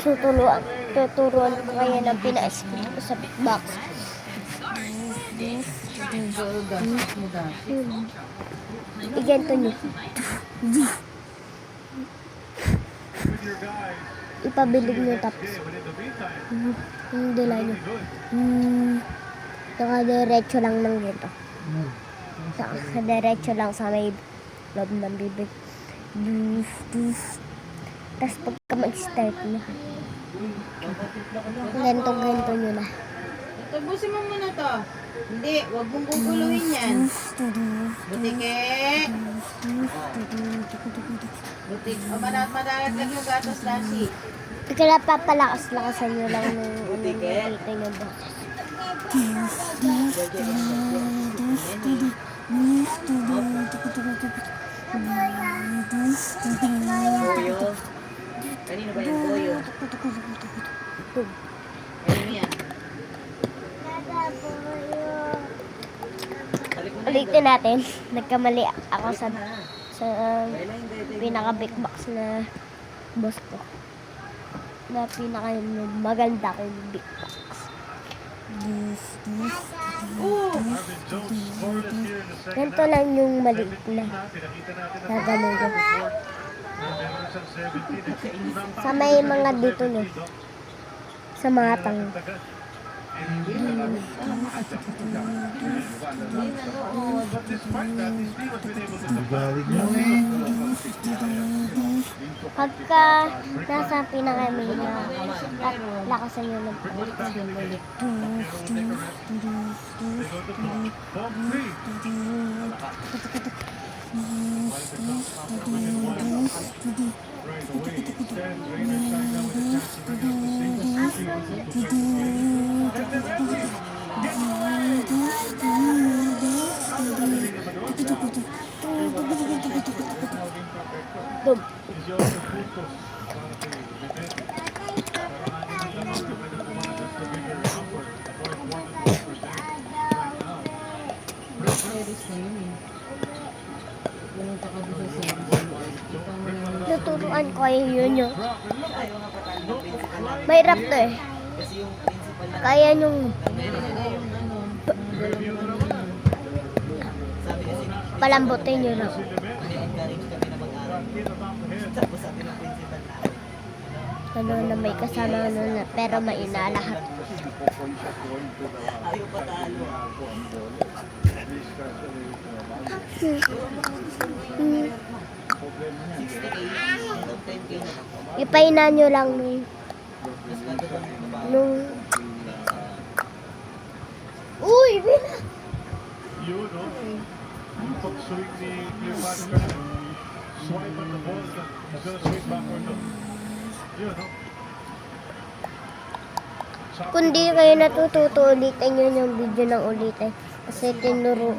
Tuturuan ko kaya ng pina-split ko sa box. Iganto nyo. Ipabilig nyo tapos. Yung dila nyo. Nakadiretso lang ng ganito. Nakadiretso lang sa may loob ng bibig. Tapos pagka mag-start na. Ganto nyo na. Tapusin mo muna to. Hindi, wag mong guguluhin yan. Butike. Butik. O madalat lang yung gatos lasi. Kaya papalakas-lakasan nyo lang nung nakikita nyo boses. Boyo. Kanino ba yung boyo? Kanino yan? Ulitin natin. Nagkamali ako sa pinaka-big box na boss ko. Na pinaka-maganda ko yung big box. Ganito lang yung maliit na. Gagano'n ko. Sa may mga dito nyo. Sa mga tang. Pagka nasa pinaka-mila, at lakasan nyo ng tuturuan ko yun yun. Mahirap to eh. Kaya nung palambutin nyo lang. Ano na may kasama na pero maina lahat. Ipaina nyo lang nung uy! Bina! Yun, no? Yung pag-swing ni Cleopatra, swipe on the ball, he's gonna swing backward, no? Yun, no? Kung di kayo natututo, ulitin nyo yung video ng ulitin. Kasi tinuro,